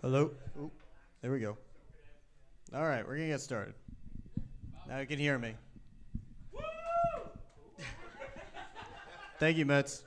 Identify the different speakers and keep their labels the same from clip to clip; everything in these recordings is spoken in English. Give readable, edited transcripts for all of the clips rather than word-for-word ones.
Speaker 1: Hello? Ooh, there we go. All right, we're going to get started. Now you can hear me. Thank you, Mets.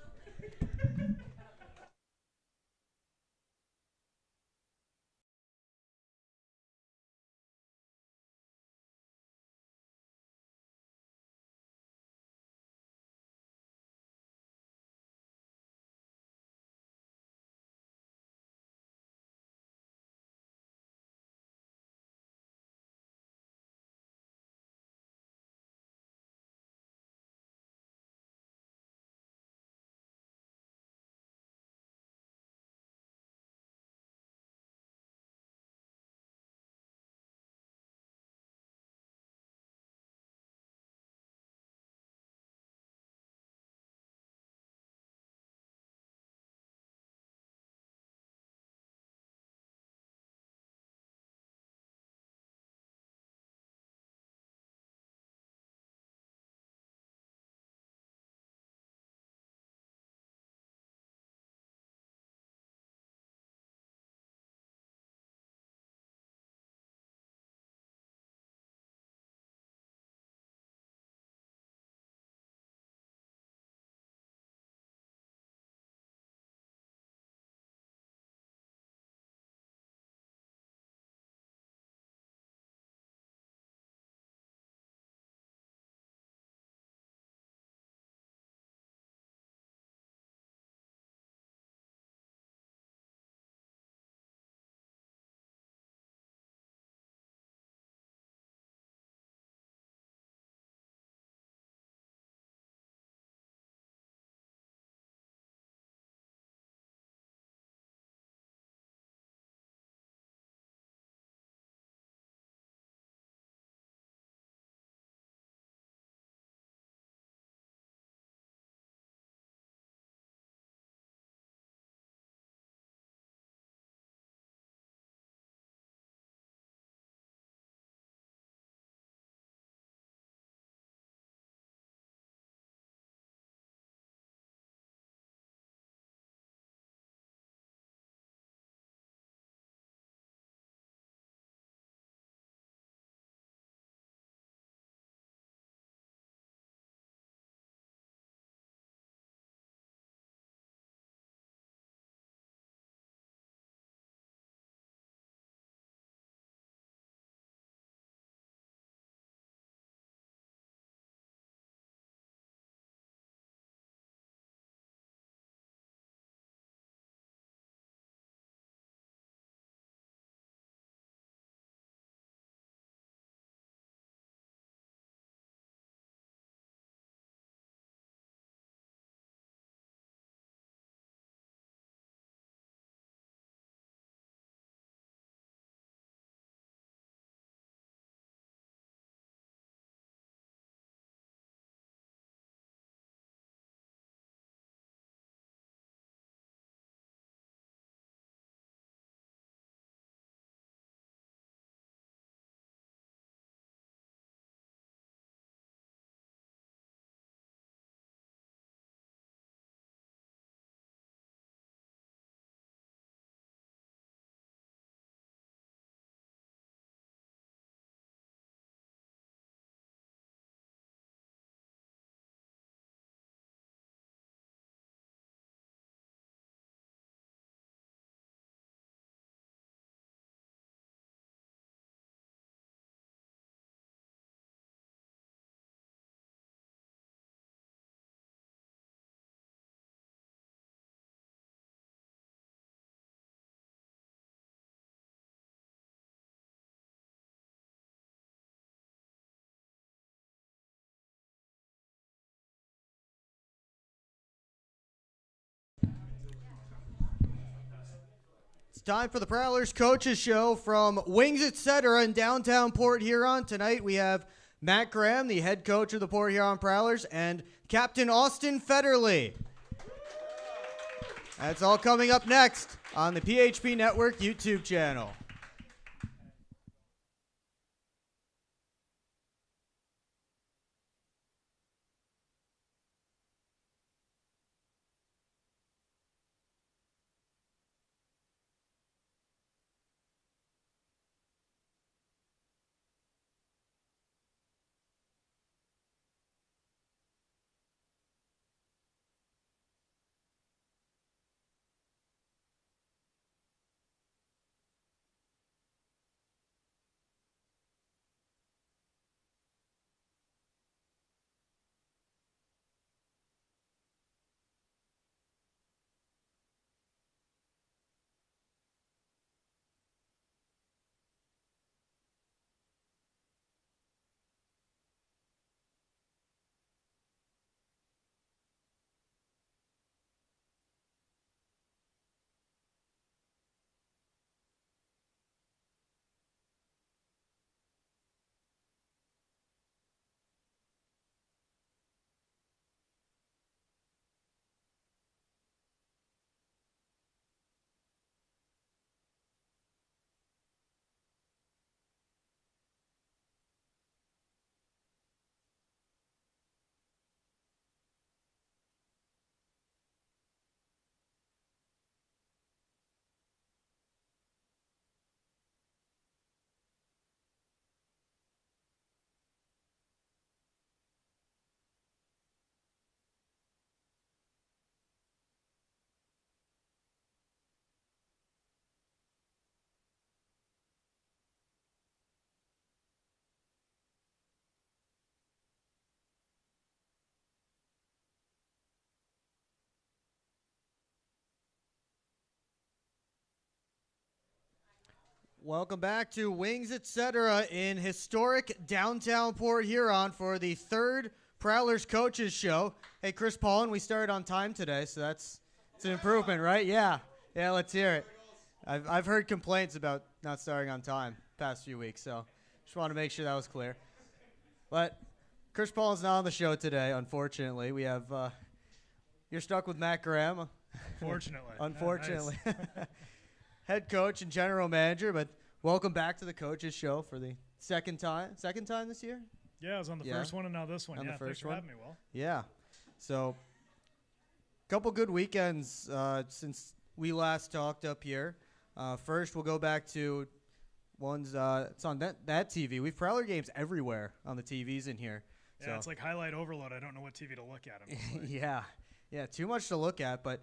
Speaker 1: It's time for the Prowlers Coaches Show from Wings Etc. in downtown Port Huron. Tonight we have Matt Graham, the head coach of the Port Huron Prowlers, and Captain Austin Fetterly. That's all coming up next on the PHP Network YouTube channel. Welcome back to Wings Etc. in historic downtown Port Huron for the third Prowlers Coaches Show. Hey, Chris Paulin, we started on time today, so it's an improvement, right? Yeah, let's hear it. I've heard complaints about not starting on time past few weeks, so just want to make sure that was clear. But Chris Paulin's not on the show today, unfortunately. We have you're stuck with Matt Graham. Unfortunately.
Speaker 2: Nice.
Speaker 1: Head coach and general manager, but welcome back to the Coaches Show for the second time this year?
Speaker 2: Yeah, I was on the first one and now this one.
Speaker 1: On the
Speaker 2: thanks
Speaker 1: first
Speaker 2: for
Speaker 1: one?
Speaker 2: having me, Will.
Speaker 1: Yeah. So, couple good weekends since we last talked up here. First, we'll go back to one's it's on that TV. We've Prowler games everywhere on the TVs in here.
Speaker 2: Yeah,
Speaker 1: so.
Speaker 2: It's like highlight overload. I don't know what TV to look at.
Speaker 1: Yeah, too much to look at, but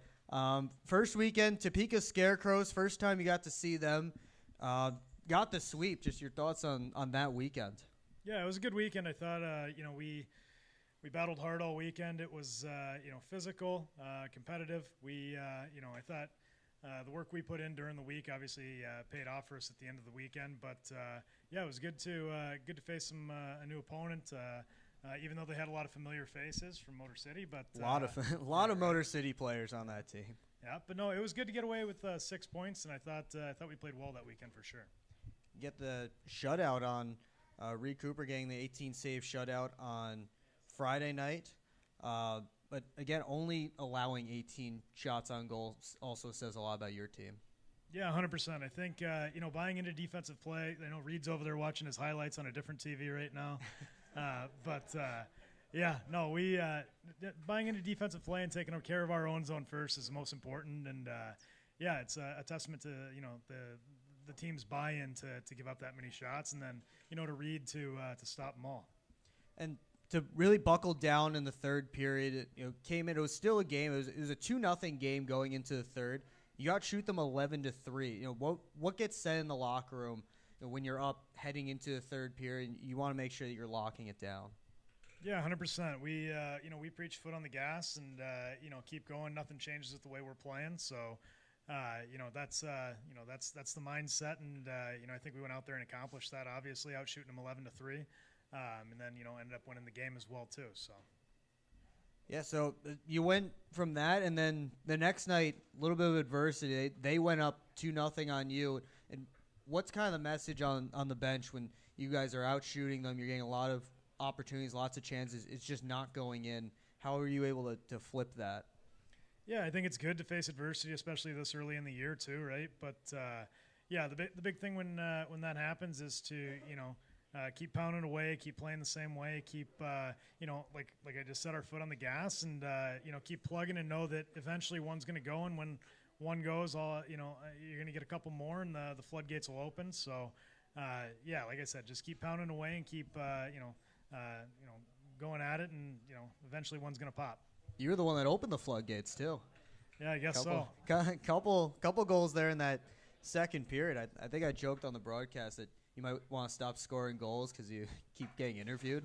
Speaker 1: first weekend, Topeka Scarecrows, first time you got to see them. Got the sweep. Just your thoughts on that weekend.
Speaker 2: Yeah, it was a good weekend. I thought, we battled hard all weekend. It was, physical, competitive. I thought the work we put in during the week obviously paid off for us at the end of the weekend. But, it was good to face a new opponent. Even though they had a lot of familiar faces from Motor City, but
Speaker 1: a lot of Motor City players on that team.
Speaker 2: Yeah, but no, it was good to get away with 6 points, and I thought we played well that weekend for sure.
Speaker 1: Get the shutout on Reed Cooper getting the 18-save shutout on Friday night, but again, only allowing 18 shots on goal also says a lot about your team.
Speaker 2: Yeah, 100%. I think buying into defensive play. I know Reed's over there watching his highlights on a different TV right now. We buying into defensive play and taking care of our own zone first is the most important, and it's a testament to the team's buy-in to give up that many shots, and then to Reed to stop them all. And
Speaker 1: to really buckle down in the third period, came in. It was still a game. It was a 2-0 game going into the third. You got to shoot them 11-3. What gets said in the locker room? When you're up heading into the third period, you want to make sure that you're locking it down.
Speaker 2: Yeah, 100%. We preach foot on the gas and keep going. Nothing changes with the way we're playing. So, that's the mindset. And I think we went out there and accomplished that. Obviously, out shooting them 11-3, and then ended up winning the game as well too. So.
Speaker 1: Yeah, so you went from that, and then the next night, a little bit of adversity. They went up 2-0 on you. And what's kind of the message on the bench when you guys are out shooting them? You're getting a lot of opportunities, lots of chances. It's just not going in. How are you able to flip that?
Speaker 2: Yeah, I think it's good to face adversity, especially this early in the year too, right? But the big thing when that happens is to keep pounding away, keep playing the same way, keep like I just said, our foot on the gas, and keep plugging and know that eventually one's going to go, and when one goes, you're going to get a couple more, and the floodgates will open. So, like I said, just keep pounding away and keep, going at it, and eventually one's going to pop.
Speaker 1: You're the one that opened the floodgates too.
Speaker 2: Yeah, I guess so.
Speaker 1: Couple goals there in that second period. I think I joked on the broadcast that you might want to stop scoring goals because you keep getting interviewed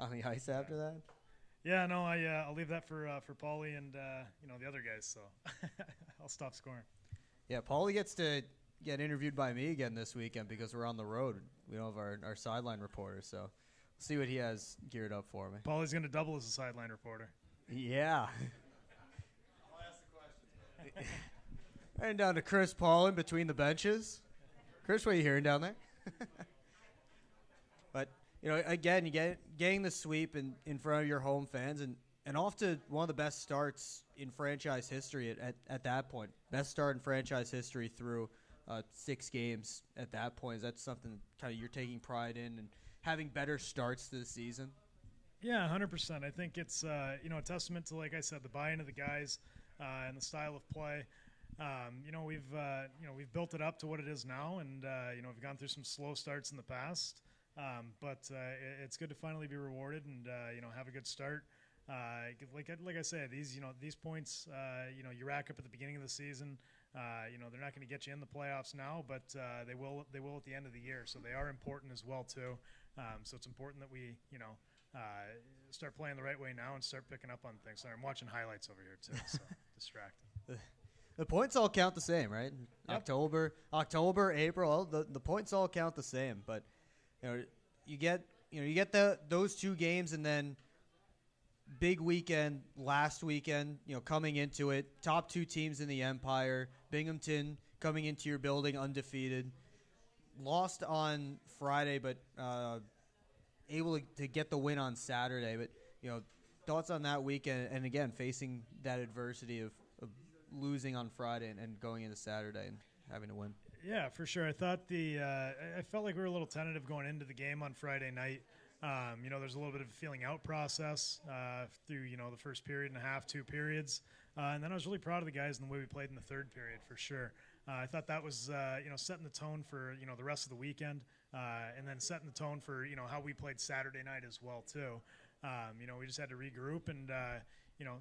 Speaker 1: on the ice after that.
Speaker 2: Yeah, no, I'll leave that for Paulie and the other guys. So I'll stop scoring.
Speaker 1: Yeah, Paulie gets to get interviewed by me again this weekend because we're on the road. We don't have our sideline reporter, so we'll see what he has geared up for me.
Speaker 2: Paulie's going to double as a sideline reporter.
Speaker 1: Yeah. I'll ask the questions. And down to Chris Paulin between the benches. Chris, what are you hearing down there? But again, you getting the sweep in front of your home fans and off to one of the best starts in franchise history at that point. Best start in franchise history through 6 games at that point. Is that something kind of you're taking pride in and having better starts to the season?
Speaker 2: Yeah, 100%. I think it's a testament to, like I said, the buy-in of the guys and the style of play. We've built it up to what it is now, and we've gone through some slow starts in the past. But it's good to finally be rewarded and have a good start. Like I said, these points you rack up at the beginning of the season. They're not going to get you in the playoffs now, but they will at the end of the year. So they are important as well too. So it's important that we start playing the right way now and start picking up on things. Sorry, I'm watching highlights over here too, so distracted.
Speaker 1: the points all count the same, right?
Speaker 2: Yep.
Speaker 1: October, April, the points all count the same. But you get those 2 games, and then big weekend last weekend. Coming into it, top 2 teams in the Empire. Binghamton coming into your building undefeated. Lost on Friday, but able to get the win on Saturday. But thoughts on that weekend, and again facing that adversity of losing on Friday and going into Saturday and having to win.
Speaker 2: Yeah, for sure. I thought I felt like we were a little tentative going into the game on Friday night. There's a little bit of a feeling out process through the first period and a half, 2 periods, and then I was really proud of the guys and the way we played in the third period for sure. I thought that was setting the tone for the rest of the weekend, and then setting the tone for how we played Saturday night as well too. We just had to regroup and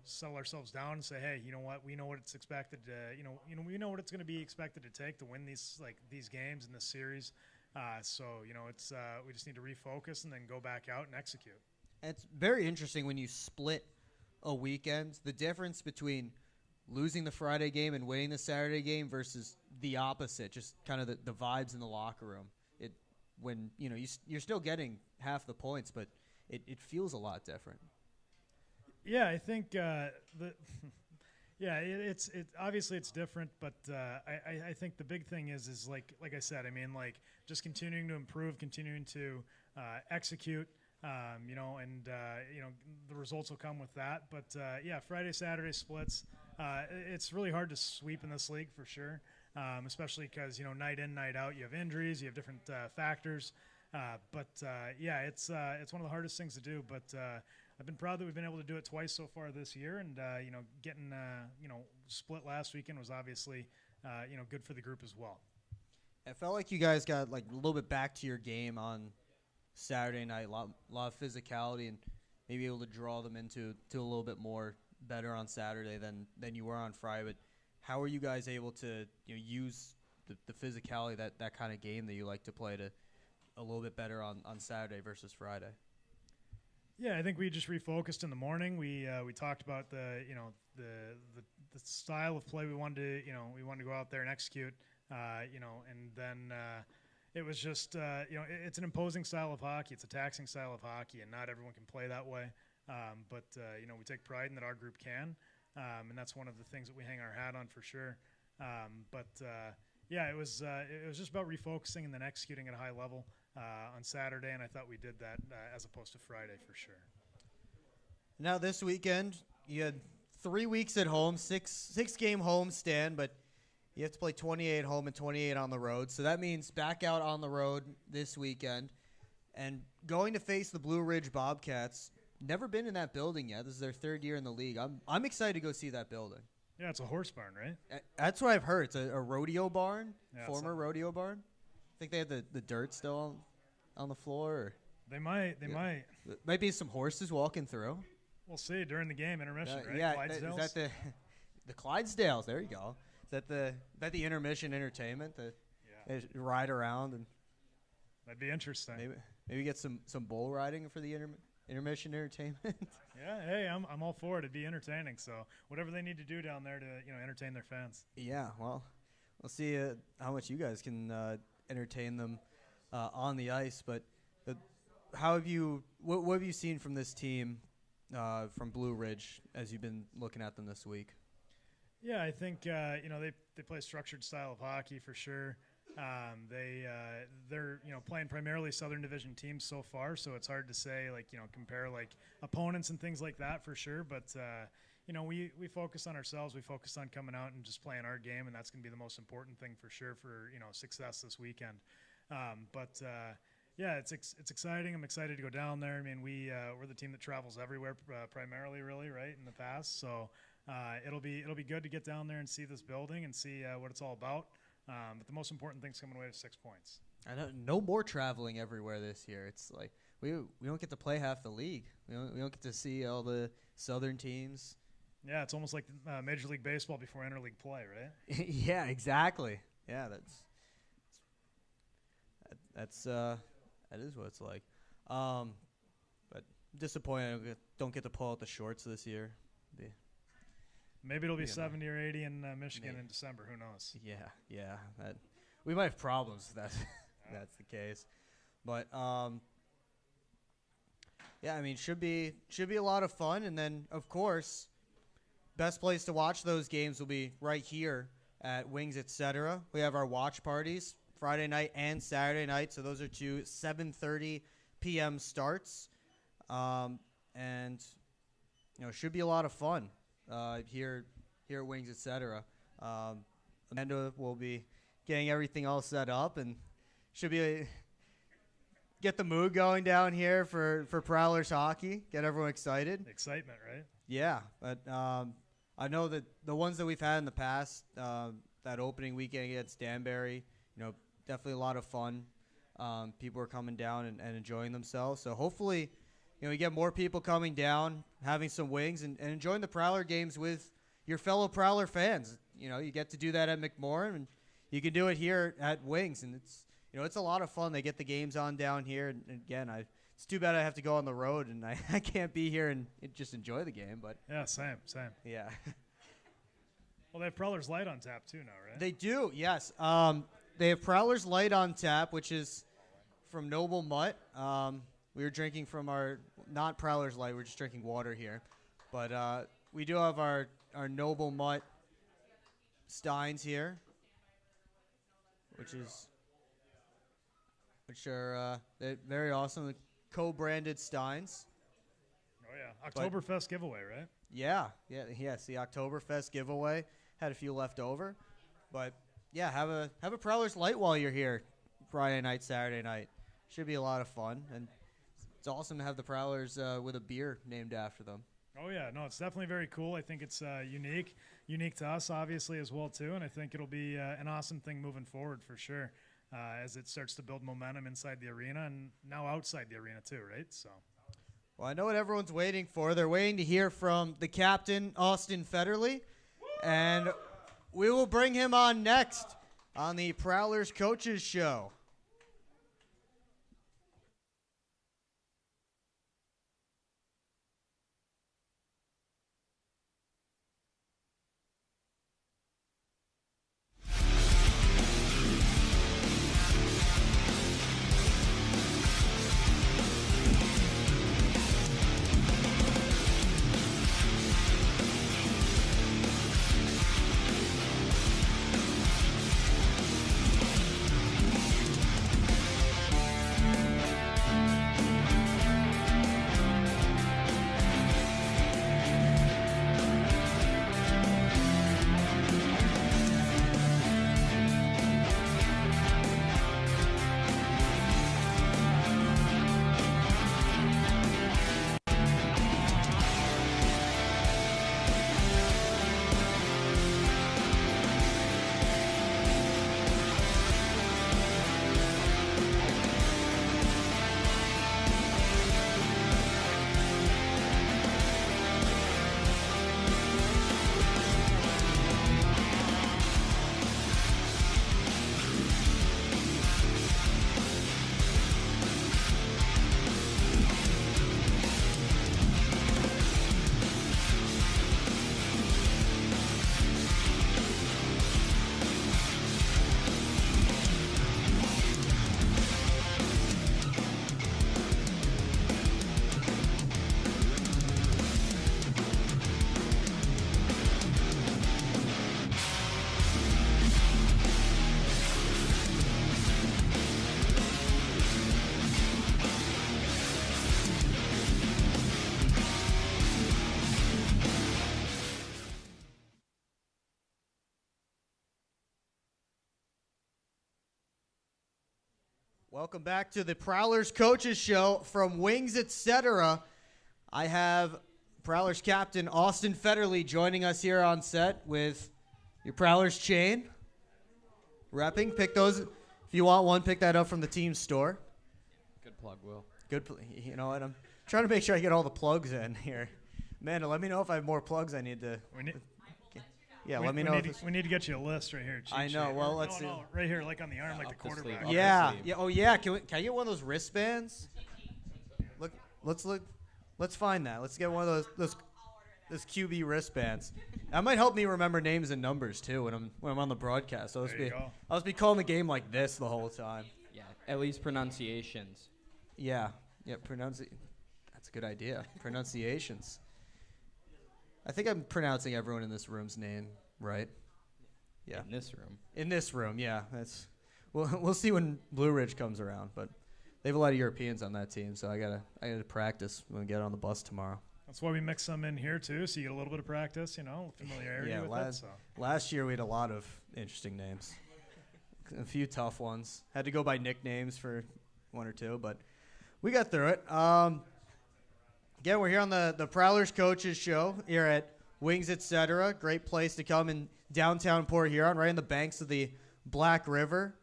Speaker 2: settle ourselves down and say, hey, you know what, we know what it's expected to, we know what it's going to be expected to take to win these games in this series. So it's we just need to refocus and then go back out and execute.
Speaker 1: And it's very interesting when you split a weekend, the difference between losing the Friday game and winning the Saturday game versus the opposite, just kind of the vibes in the locker room. When you're still getting half the points, but it feels a lot different.
Speaker 2: Yeah, I think it's obviously it's different, but I think the big thing is like I said, I mean, like just continuing to improve, continuing to execute, and the results will come with that. But Friday, Saturday splits. It's really hard to sweep in this league for sure, especially because night in, night out, you have injuries, you have different factors. It's one of the hardest things to do. But I've been proud that we've been able to do it twice so far this year, and getting split last weekend was obviously good for the group as well.
Speaker 1: I felt like you guys got like a little bit back to your game on Saturday night, a lot of physicality, and maybe able to draw them into a little bit more better on Saturday than you were on Friday. But how are you guys able to use the physicality, that kind of game that you like to play, to a little bit better on Saturday versus Friday?
Speaker 2: Yeah, I think we just refocused in the morning. We talked about the style of play we wanted to go out there and execute, and then it was just it's an imposing style of hockey. It's a taxing style of hockey, and not everyone can play that way. But we take pride in that our group can, and that's one of the things that we hang our hat on for sure. It was just about refocusing and then executing at a high level on Saturday, and I thought we did that as opposed to Friday for sure.
Speaker 1: Now this weekend, you had 3 weeks at home, six game home stand, but you have to play 28 home and 28 on the road. So that means back out on the road this weekend and going to face the Blue Ridge Bobcats. Never been in that building yet. This is their 3rd year in the league. I'm excited to go see that building.
Speaker 2: Yeah, it's a horse barn, right?
Speaker 1: That's what I've heard. It's a rodeo barn,
Speaker 2: yeah,
Speaker 1: former rodeo barn. I think they have the dirt still on the floor. Or
Speaker 2: they might.
Speaker 1: Might be some horses walking through.
Speaker 2: We'll see during the game, intermission, right?
Speaker 1: Yeah,
Speaker 2: Clydesdales?
Speaker 1: is that the Clydesdales? There you go. Is that the intermission entertainment? They ride around and
Speaker 2: that'd be interesting.
Speaker 1: Maybe get some bull riding for the intermission entertainment.
Speaker 2: Yeah, hey, I'm all for it. It'd be entertaining. So whatever they need to do down there to entertain their fans.
Speaker 1: Yeah, well, we'll see how much you guys can entertain them on the ice. But how have you? What have you seen from this team from Blue Ridge as you've been looking at them this week?
Speaker 2: Yeah, I think they play a structured style of hockey for sure. They're playing primarily Southern Division teams so far, so it's hard to say compare opponents and things like that for sure. But we focus on ourselves. We focus on coming out and just playing our game, and that's going to be the most important thing for sure for success this weekend. It's exciting. I'm excited to go down there. I mean, we're the team that travels everywhere primarily, really, right, in the past. So it'll be good to get down there and see this building and see what it's all about. But the most important thing's coming away with 6 points.
Speaker 1: I know, no more traveling everywhere this year. It's like we don't get to play half the league. We don't get to see all the Southern teams.
Speaker 2: Yeah, it's almost like Major League Baseball before interleague play, right?
Speaker 1: Yeah, exactly. Yeah, that is what it's like. But disappointed I don't get to pull out the shorts this year.
Speaker 2: Maybe it'll be 70 or 80 in Michigan in December. Who knows?
Speaker 1: Yeah. We might have problems if that's the case. But yeah, I mean, should be a lot of fun. And then, of course, best place to watch those games will be right here at Wings Etc. We have our watch parties Friday night and Saturday night. So those are two 7:30 p.m. starts. And, should be a lot of fun here at Wings Etc. Amanda will be getting everything all set up and should be get the mood going down here for Prowlers hockey, get everyone excited.
Speaker 2: Excitement, right?
Speaker 1: Yeah, but I know that the ones that we've had in the past, that opening weekend against Danbury, definitely a lot of fun. People are coming down and enjoying themselves. So hopefully, we get more people coming down, having some wings, and enjoying the Prowler games with your fellow Prowler fans. You get to do that at McMorran, and you can do it here at Wings, and it's a lot of fun. They get the games on down here, and again, it's too bad I have to go on the road, and I can't be here and just enjoy the game. But
Speaker 2: yeah, same.
Speaker 1: Yeah.
Speaker 2: Well, they have Prowlers Light on tap too now, right?
Speaker 1: They do, yes. They have Prowlers Light on tap, which is from Noble Mutt. We were drinking from our not Prowlers Light. We're just drinking water here, but we do have our Noble Mutt steins here, which are they're very awesome. The co-branded steins.
Speaker 2: Oh yeah, Oktoberfest giveaway, right?
Speaker 1: Yes, the Oktoberfest giveaway. Had a few left over, but yeah, have a Prowlers Light while you're here, Friday night, Saturday night. Should be a lot of fun, and it's awesome to have the Prowlers with a beer named after them.
Speaker 2: Oh yeah, no, it's definitely very cool. I think it's unique to us, obviously, as well too, and I think it'll be an awesome thing moving forward for sure, as it starts to build momentum inside the arena and now outside the arena too, right? So.
Speaker 1: Well, I know what everyone's waiting for. They're waiting to hear from the captain, Austin Fetterly, and we will bring him on next on the Prowlers Coaches Show. Welcome back to the Prowlers Coaches Show from Wings Etc. I have Prowlers captain Austin Fetterly joining us here on set with your Prowlers chain. Repping. Pick those. If you want one, pick that up from the team store.
Speaker 3: Good plug, Will.
Speaker 1: You know what? I'm trying to make sure I get all the plugs in here. Amanda, let me know if I have more plugs I need to. Let me know.
Speaker 2: We need to get you a list right here.
Speaker 1: I know. Well, let's see.
Speaker 2: No, right here, like on the arm, like the quarterback.
Speaker 1: Yeah. Oh, yeah. Can I get one of those wristbands? Let's find that. Let's get one of those. this QB wristbands. That might help me remember names and numbers too when I'm on the broadcast. I'll just be calling the game like this the whole time.
Speaker 3: Yeah, at least pronunciations.
Speaker 1: Yeah, that's a good idea. Pronunciations. I think I'm pronouncing everyone in this room's name right. Yeah. In this room, yeah. We'll see when Blue Ridge comes around, but they have a lot of Europeans on that team, so I gotta practice when we get on the bus tomorrow.
Speaker 2: That's why we mix some in here too, so you get a little bit of practice, familiarity with it. So.
Speaker 1: Last year we had a lot of interesting names, a few tough ones. Had to go by nicknames for one or two, but we got through it. Again, we're here on the Prowlers Coaches Show here at Wings Etc. Great place to come in downtown Port Huron, right in the banks of the Black River.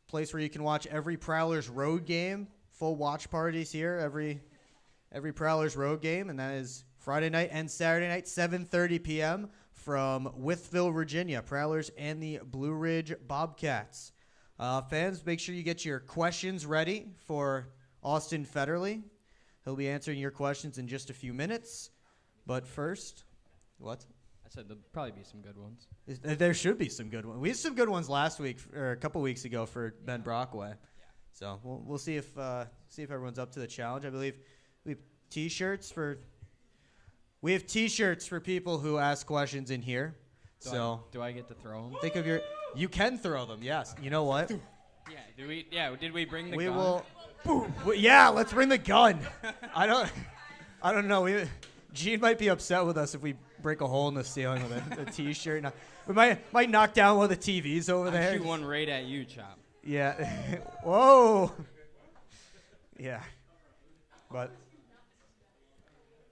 Speaker 1: Place where you can watch every Prowlers road game. Full watch parties here every Prowlers road game, and that is Friday night and Saturday night, 7:30 p.m. from Wytheville, Virginia. Prowlers and the Blue Ridge Bobcats. Fans, make sure you get your questions ready for Austin Fetterly. He'll be answering your questions in just a few minutes. But first, what?
Speaker 3: I said there'll probably be some good ones.
Speaker 1: There should be some good ones. We had some good ones last week or a couple weeks ago for Ben Brockway. Yeah. So we'll see if everyone's up to the challenge. I believe we have T-shirts for people who ask questions in here.
Speaker 3: Do I get to throw them?
Speaker 1: Think of you can throw them. Yes. You know what?
Speaker 3: Yeah. Did we bring the gun?
Speaker 1: We will. Boom. Yeah. Let's bring the gun. I don't know. Gene might be upset with us if we break a hole in the ceiling with a T-shirt. No, we might knock down one of the TVs over there.
Speaker 3: Shoot one right at you, Chop.
Speaker 1: Yeah. Whoa. Yeah. But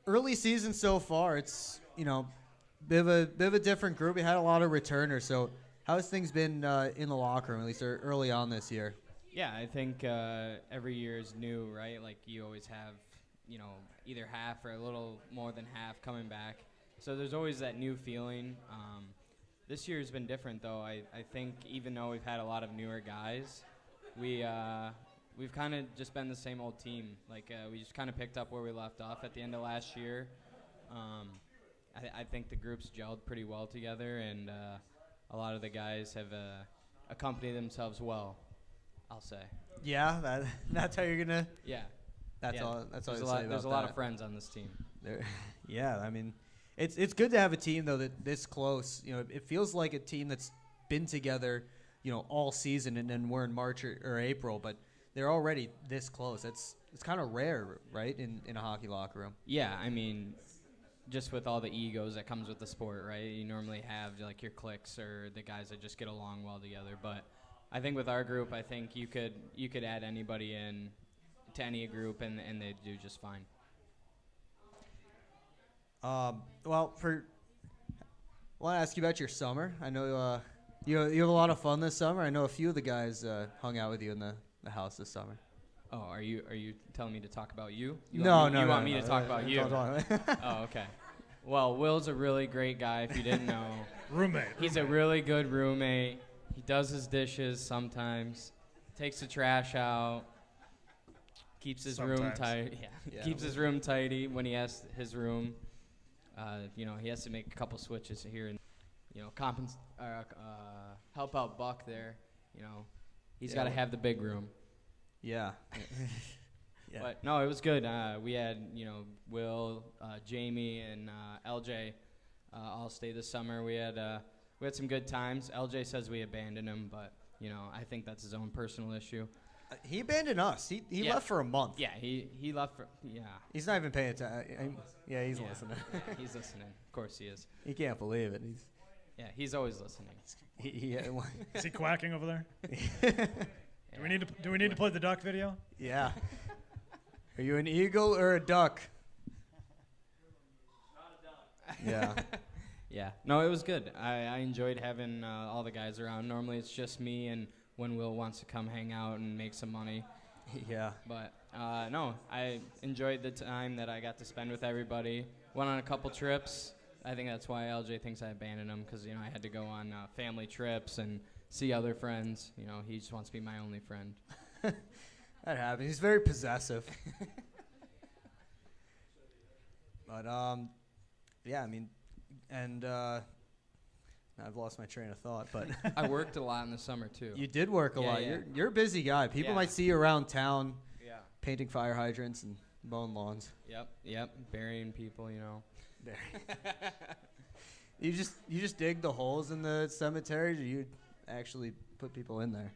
Speaker 1: early season so far, it's bit of a different group. We had a lot of returners. So how's things been in the locker room, at least early on this year?
Speaker 3: Yeah, I think every year is new, right? Like you always have, either half or a little more than half coming back. So there's always that new feeling. This year has been different, though. I think even though we've had a lot of newer guys, we've kind of just been the same old team. Like we just kind of picked up where we left off at the end of last year. I think the group's gelled pretty well together, and a lot of the guys have accompanied themselves well, I'll say.
Speaker 1: Yeah, that's how you're gonna.
Speaker 3: Yeah.
Speaker 1: That's all.
Speaker 3: There's a lot of friends on this team.
Speaker 1: Yeah, I mean, it's good to have a team though that this close. It feels like a team that's been together, all season, and then we're in March or April, but they're already this close. It's kind of rare, right, in a hockey locker room.
Speaker 3: Yeah, I mean, just with all the egos that comes with the sport, right? You normally have like your cliques or the guys that just get along well together. But I think with our group, I think you could add anybody in to any group and they do just fine.
Speaker 1: Well, I want to ask you about your summer. I know you have a lot of fun this summer. I know a few of the guys hung out with you in the house this summer.
Speaker 3: Oh, are you telling me to talk about you?
Speaker 1: You
Speaker 3: want me to talk about you?
Speaker 1: Oh,
Speaker 3: okay. Well, Will's a really great guy, if you didn't know. He's a really good roommate. He does his dishes sometimes, takes the trash out, keeps his room tidy. Yeah. Keeps his room tidy when he has his room. He has to make a couple switches here and, help out Buck there. He's got to have the big room.
Speaker 1: Yeah.
Speaker 3: Yeah. But no, it was good. We had, Will, Jamie, and LJ all stay this summer. We had some good times. LJ says we abandoned him, but I think that's his own personal issue.
Speaker 1: He abandoned us. He left for a month.
Speaker 3: Yeah, he left for
Speaker 1: He's not even paying attention. Yeah, he's listening.
Speaker 3: He's listening. Of course he is.
Speaker 1: He can't believe it.
Speaker 3: He's always listening.
Speaker 2: Is he quacking over there? Do we need to play the duck video?
Speaker 1: Yeah. Are you an eagle or a duck?
Speaker 3: Not a duck. Yeah. Yeah. No, it was good. I enjoyed having all the guys around. Normally it's just me and when Will wants to come hang out and make some money.
Speaker 1: Yeah.
Speaker 3: But no, I enjoyed the time that I got to spend with everybody. Went on a couple trips. I think that's why LJ thinks I abandoned him because I had to go on family trips and see other friends. He just wants to be my only friend.
Speaker 1: That happens. He's very possessive. But yeah, I mean, and I've lost my train of thought, but
Speaker 3: I worked a lot in the summer too.
Speaker 1: you did work a
Speaker 3: Yeah,
Speaker 1: lot.
Speaker 3: yeah.
Speaker 1: You're a busy guy. People
Speaker 3: Yeah.
Speaker 1: might see you around town
Speaker 3: Yeah.
Speaker 1: painting fire hydrants and mowing lawns.
Speaker 3: Yep. Burying people,
Speaker 1: There. You just dig the holes in the cemeteries, or you actually put people in there?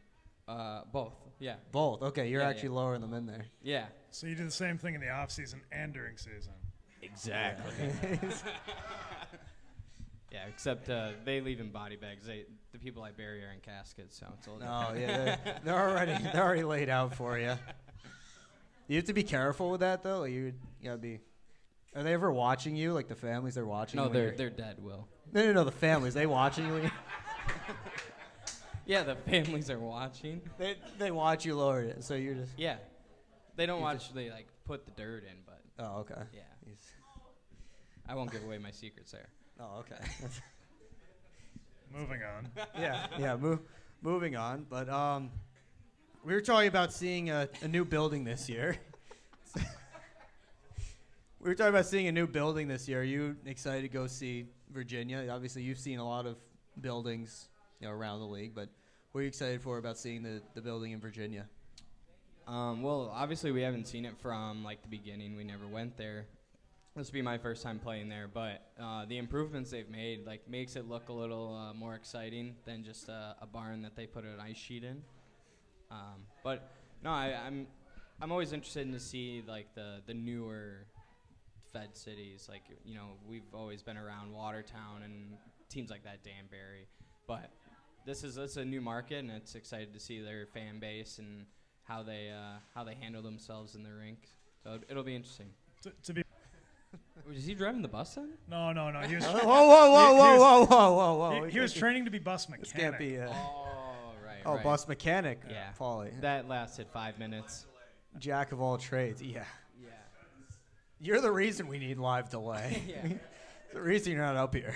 Speaker 3: Both. Yeah.
Speaker 1: Both. Okay, you're
Speaker 3: Yeah,
Speaker 1: actually lowering them in there.
Speaker 3: Yeah.
Speaker 2: So you do the same thing in the off season and during season.
Speaker 3: Exactly. Yeah, except they leave in body bags. The people I bury are in caskets, so it's a little
Speaker 1: No, yeah, they're already laid out for you. You have to be careful with that though. Like you gotta be. Are they ever watching you? Like the families are watching.
Speaker 3: No,
Speaker 1: you when
Speaker 3: they're dead, Will.
Speaker 1: No. The families they watching you. When you
Speaker 3: Yeah, the families are watching.
Speaker 1: they watch you lower it, so you're just.
Speaker 3: Yeah, they don't
Speaker 1: You
Speaker 3: watch. They like put the dirt in, but
Speaker 1: Oh, okay.
Speaker 3: yeah, I won't give away my secrets there.
Speaker 1: Oh, okay.
Speaker 2: Moving on.
Speaker 1: yeah. Moving on, but we were talking about seeing a new building this year. We were talking about seeing a new building this year. Are you excited to go see Virginia? Obviously, you've seen a lot of buildings, around the league. But what are you excited for about seeing the building in Virginia?
Speaker 3: Well, obviously we haven't seen it from like the beginning. We never went there. This will be my first time playing there, but the improvements they've made like makes it look a little more exciting than just a barn that they put an ice sheet in. But no, I'm always interested in to see like the newer Fed cities. Like we've always been around Watertown and teams like that, Danbury, but this is a new market, and it's excited to see their fan base and how they handle themselves in the rink. So it'll be interesting.
Speaker 2: To be
Speaker 3: Is he driving the bus then?
Speaker 2: no. He was
Speaker 1: Whoa!
Speaker 2: he was training to be bus mechanic.
Speaker 1: This can't be.
Speaker 3: Right.
Speaker 1: Bus mechanic.
Speaker 3: Yeah.
Speaker 1: Paulie.
Speaker 3: That lasted 5 minutes.
Speaker 1: Jack of all trades. Yeah.
Speaker 3: Yeah.
Speaker 1: You're the reason we need live delay.
Speaker 3: Yeah.
Speaker 1: The reason you're not up here.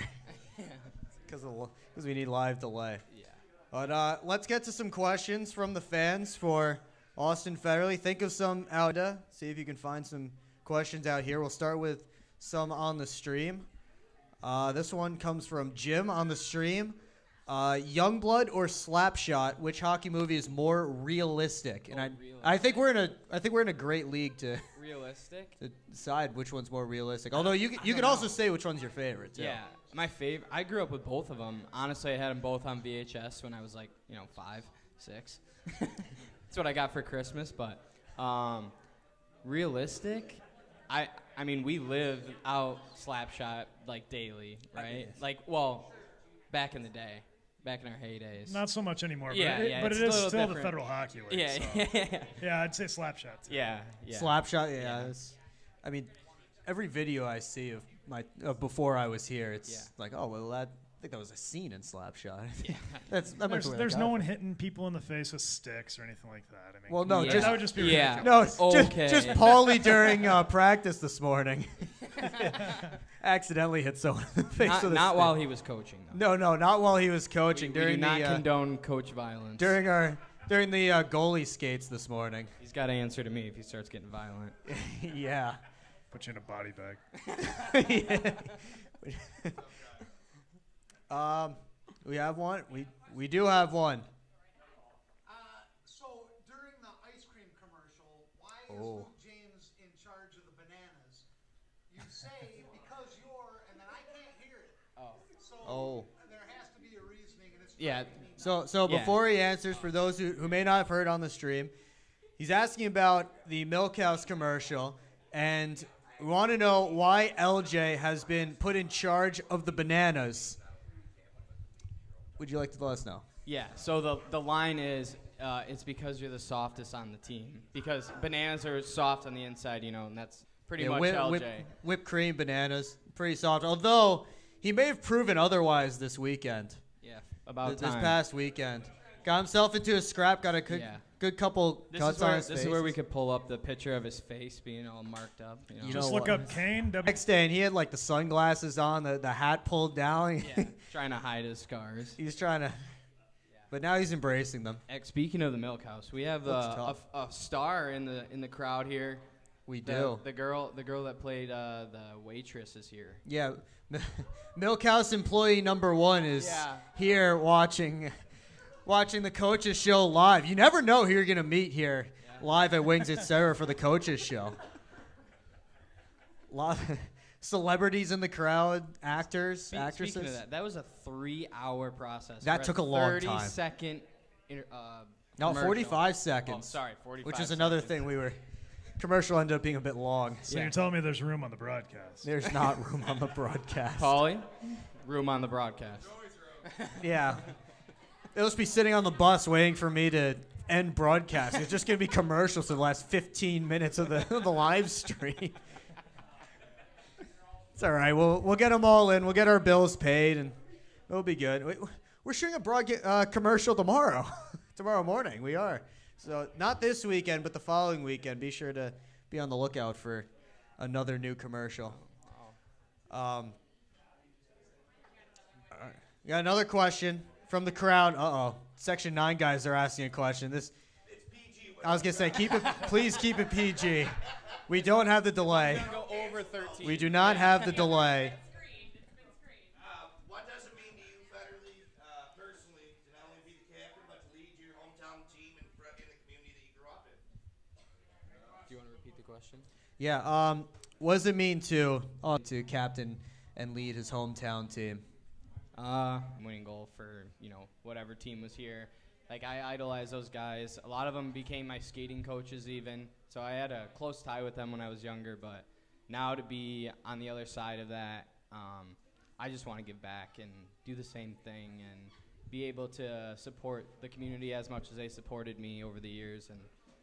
Speaker 1: Because we need live delay.
Speaker 3: Yeah.
Speaker 1: But let's get to some questions from the fans for Austin Fetterly. Think of some out. See if you can find some questions out here. We'll start with some on the stream. This one comes from Jim on the stream. Youngblood or Slapshot? Which hockey movie is more realistic? And I think we're in a great league to
Speaker 3: Realistic?
Speaker 1: decide which one's more realistic. Although you can also say which one's your favorite too.
Speaker 3: Yeah. My favorite. I grew up with both of them. Honestly, I had them both on VHS when I was like 5, 6. That's what I got for Christmas. But realistic. I mean, we live out Slapshot like daily, right? Back in the day, back in our heydays.
Speaker 2: Not so much anymore.
Speaker 3: Yeah,
Speaker 2: but
Speaker 3: it's
Speaker 2: it
Speaker 3: a
Speaker 2: is
Speaker 3: little
Speaker 2: still the
Speaker 3: different.
Speaker 2: Federal Hockey League.
Speaker 3: Yeah,
Speaker 2: So. Yeah, I'd say Slapshot too.
Speaker 3: yeah.
Speaker 1: Slapshot, yeah.
Speaker 3: Yeah.
Speaker 1: I mean, every video I see of my before I was here, it's
Speaker 3: Yeah.
Speaker 1: like, oh well, I think that was a scene in Slapshot.
Speaker 3: Yeah.
Speaker 2: There's no one hitting people in the face with sticks or anything like that. I mean,
Speaker 1: Well, no,
Speaker 3: Yeah.
Speaker 1: just
Speaker 2: that would just be
Speaker 3: Yeah.
Speaker 2: ridiculous.
Speaker 1: no,
Speaker 3: Okay.
Speaker 1: just Paulie during practice this morning, accidentally hit someone in the face with a
Speaker 3: Not
Speaker 1: stick.
Speaker 3: while he was coaching, though.
Speaker 1: No, not while he was coaching.
Speaker 3: We do
Speaker 1: during
Speaker 3: not
Speaker 1: the
Speaker 3: condone coach violence.
Speaker 1: during the goalie skates this morning.
Speaker 3: He's got to answer to me if he starts getting violent.
Speaker 1: Yeah.
Speaker 2: Put you in a body bag.
Speaker 1: We have one. We do have one.
Speaker 4: So during the ice cream commercial, why is
Speaker 1: Oh.
Speaker 4: Luke James in charge of the bananas? You say because you're, and then I can't hear it. So
Speaker 1: Oh.
Speaker 4: there has to be a reasoning, and it's
Speaker 3: Yeah.
Speaker 4: driving me nuts.
Speaker 1: So
Speaker 3: Yeah.
Speaker 1: before he answers, for those who may not have heard on the stream, he's asking about the Milk House commercial, and we want to know why LJ has been put in charge of the bananas. Would you like to let us know?
Speaker 3: Yeah, so the line is, it's because you're the softest on the team. Because bananas are soft on the inside, and that's pretty much LJ.
Speaker 1: Whipped cream, bananas, pretty soft. Although he may have proven otherwise this weekend.
Speaker 3: Yeah, about
Speaker 1: This
Speaker 3: time.
Speaker 1: past weekend. Got himself into a scrap, got a good couple cuts on his face.
Speaker 3: This is where we could pull up the picture of his face being all marked up.
Speaker 1: You
Speaker 2: Just
Speaker 1: know
Speaker 2: look
Speaker 1: what?
Speaker 2: up Kane.
Speaker 1: Next day, and he had like the sunglasses on, the hat pulled down.
Speaker 3: Yeah, trying to hide his scars.
Speaker 1: He's trying to, but now he's embracing them.
Speaker 3: Speaking of the Milk House, we have
Speaker 1: Looks
Speaker 3: a
Speaker 1: tough.
Speaker 3: star in the crowd here.
Speaker 1: We do.
Speaker 3: The girl that played the waitress is here.
Speaker 1: Yeah, Milkhouse employee number 1 is here watching the coaches show live. You never know who you're gonna meet here live at Wings Etc. for the coaches show. A lot of celebrities in the crowd, actors, actresses.
Speaker 3: Speaking of that was a 3-hour process.
Speaker 1: That took a long time.
Speaker 3: 30-second.
Speaker 1: No, 45 seconds.
Speaker 3: Oh, sorry, 45.
Speaker 1: Which is another thing commercial ended up being a bit long.
Speaker 2: So you're telling me there's room on the broadcast?
Speaker 1: There's not room on the broadcast.
Speaker 3: Paulie, room on the broadcast.
Speaker 1: Yeah. They'll just be sitting on the bus waiting for me to end broadcast. It's just going to be commercials for the last 15 minutes of the live stream. It's all right. We'll get them all in. We'll get our bills paid, and it'll be good. We're shooting a commercial tomorrow. Tomorrow morning, we are. So not this weekend, but the following weekend. Be sure to be on the lookout for another new commercial. All right. We got another question from the crowd. Section 9 guys are asking a question. It's PG. I was gonna say, please keep it PG. We don't have the delay.
Speaker 3: Go over 13.
Speaker 1: We do not have the delay.
Speaker 5: What does it mean to you, Fetterly, personally, to not only be the captain, but to lead your hometown team in the community that you grew up in?
Speaker 3: Do you want to repeat the question?
Speaker 1: Yeah. What does it mean to captain and lead his hometown team?
Speaker 3: Winning goal for whatever team was here. Like, I idolize those guys. A lot of them became my skating coaches even. So I had a close tie with them when I was younger. But now to be on the other side of that, I just want to give back and do the same thing and be able to support the community as much as they supported me over the years. And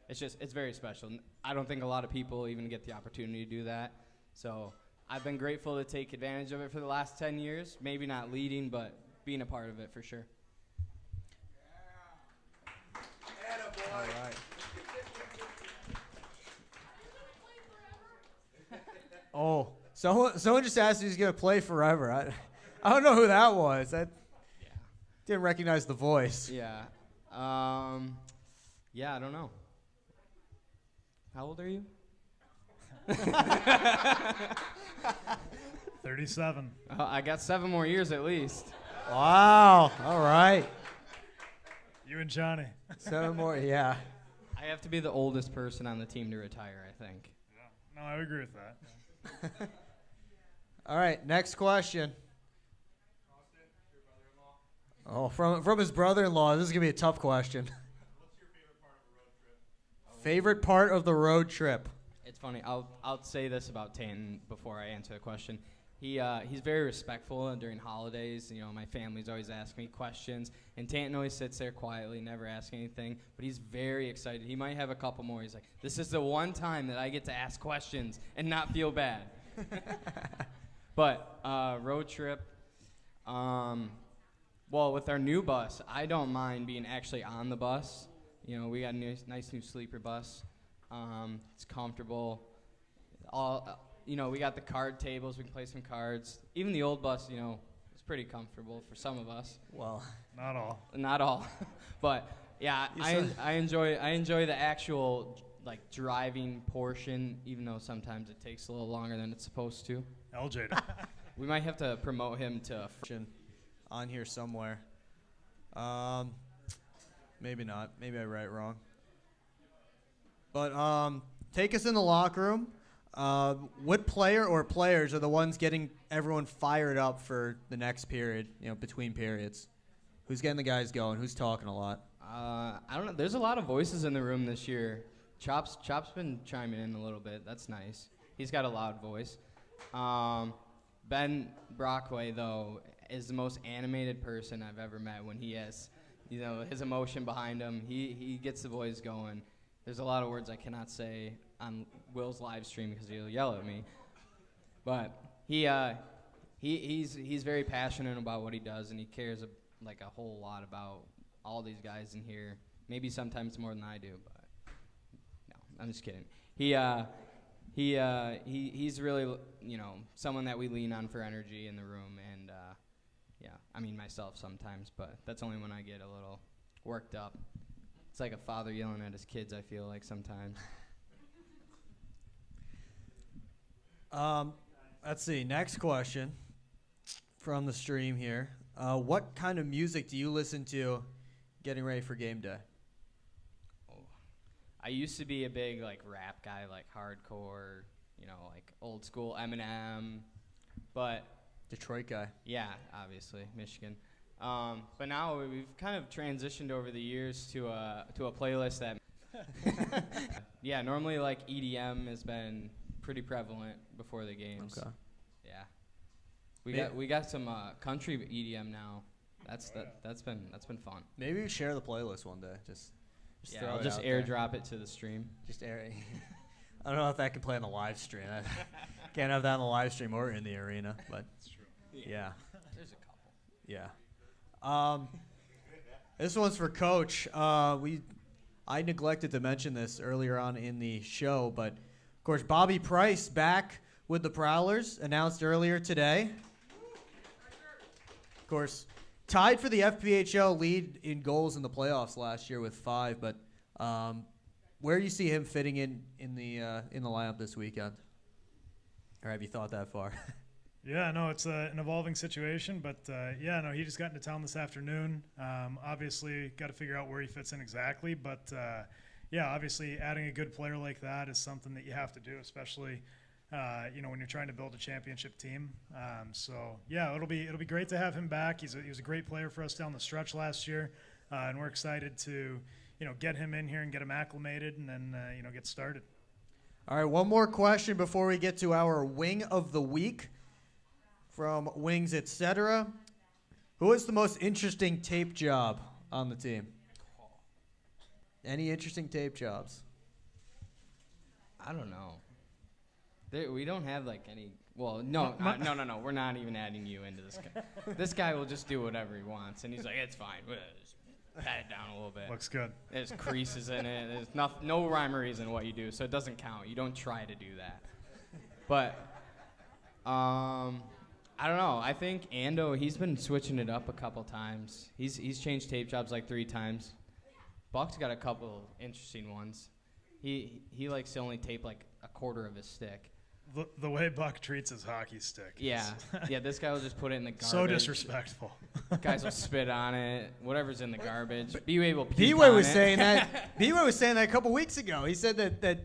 Speaker 3: it's very special. I don't think a lot of people even get the opportunity to do that. So I've been grateful to take advantage of it for the last 10 years. Maybe not leading, but being a part of it for sure.
Speaker 1: All right. Oh, someone just asked if he's going to play forever. I don't know who that was. Didn't recognize the voice.
Speaker 3: Yeah. Yeah, I don't know. How old are you?
Speaker 2: 37.
Speaker 3: I got 7 more years at least.
Speaker 1: Wow. All right.
Speaker 2: You and Johnny.
Speaker 1: 7 more, yeah.
Speaker 3: I have to be the oldest person on the team to retire, I think.
Speaker 2: Yeah. No, I agree with that.
Speaker 1: All right, next question. Oh, from his brother-in-law. This is going to be a tough question.
Speaker 5: What's your favorite part of a road trip?
Speaker 1: Favorite part of the road trip?
Speaker 3: It's funny. I'll say this about Tanton before I answer the question. He's very respectful during holidays. My family's always asking me questions, and Tanton always sits there quietly, never asking anything. But he's very excited. He might have a couple more. He's like, "This is the one time that I get to ask questions and not feel bad." But road trip. Well, with our new bus, I don't mind being actually on the bus. We got a nice new sleeper bus. It's comfortable. We got the card tables. We can play some cards. Even the old bus, it's pretty comfortable for some of us.
Speaker 1: Well,
Speaker 2: Not all.
Speaker 3: Not all, but yeah, I enjoy the actual driving portion, even though sometimes it takes a little longer than it's supposed to.
Speaker 2: LJ.
Speaker 3: We might have to promote him to.
Speaker 1: on here somewhere. Maybe not. Maybe I write wrong. But take us in the locker room. What player or players are the ones getting everyone fired up for the next period, between periods? Who's getting the guys going? Who's talking a lot?
Speaker 3: I don't know. There's a lot of voices in the room this year. Chop's been chiming in a little bit. That's nice. He's got a loud voice. Ben Brockway, though, is the most animated person I've ever met when he has, his emotion behind him. He gets the boys going. There's a lot of words I cannot say on Will's live stream because he'll yell at me. But he's very passionate about what he does, and he cares a whole lot about all these guys in here. Maybe sometimes more than I do, but no, I'm just kidding. He's really someone that we lean on for energy in the room, and myself sometimes, but that's only when I get a little worked up. It's like a father yelling at his kids, I feel like sometimes.
Speaker 1: Let's see. Next question from the stream here. What kind of music do you listen to getting ready for game day?
Speaker 3: I used to be a big like rap guy, like hardcore, like old school Eminem, but
Speaker 1: Detroit guy.
Speaker 3: yeah, obviously Michigan. But now we've kind of transitioned over the years to a playlist that yeah, normally like EDM has been pretty prevalent before the games.
Speaker 1: Okay.
Speaker 3: Yeah. We got some country EDM now. That's been fun.
Speaker 1: Maybe we share the playlist one day. Just
Speaker 3: Yeah,
Speaker 1: throw
Speaker 3: I'll
Speaker 1: it
Speaker 3: just
Speaker 1: out there.
Speaker 3: airdrop it to the stream.
Speaker 1: Just air it. I don't know if that can play on the live stream. I can't have that on the live stream or in the arena, but yeah.
Speaker 3: There's a couple.
Speaker 1: Yeah. This one's for Coach. I neglected to mention this earlier on in the show, but of course Bobby Price back with the Prowlers, announced earlier today. Of course, tied for the FPHL lead in goals in the playoffs last year with 5, but where do you see him fitting in the lineup this weekend? Or have you thought that far?
Speaker 2: Yeah, no, it's an evolving situation, but he just got into town this afternoon. Obviously, got to figure out where he fits in exactly, but obviously adding a good player like that is something that you have to do, especially when you're trying to build a championship team. It'll be great to have him back. He was a great player for us down the stretch last year, and we're excited to get him in here and get him acclimated, and then get started.
Speaker 1: All right, one more question before we get to our Wing of the Week from Wings Etc. Who is the most interesting tape job on the team? Any interesting tape jobs?
Speaker 3: I don't know. We don't have like any. Well, no. We're not even adding you into this guy. This guy will just do whatever he wants, and he's like, it's fine. We'll just pat it down a little bit.
Speaker 2: Looks good.
Speaker 3: There's creases in it. There's no rhyme or reason what you do, so it doesn't count. You don't try to do that. But I don't know. I think Ando, he's been switching it up a couple times. He's changed tape jobs like 3 times. Buck's got a couple interesting ones. He likes to only tape like a quarter of his stick.
Speaker 2: The way Buck treats his hockey stick.
Speaker 3: Yeah. Yeah, this guy will just put it in the garbage.
Speaker 2: So disrespectful.
Speaker 3: Guys will spit on it, whatever's in the garbage. B-Way will puke
Speaker 1: B-Way
Speaker 3: on
Speaker 1: was
Speaker 3: it.
Speaker 1: saying that. B-Way was saying that a couple weeks ago. He said that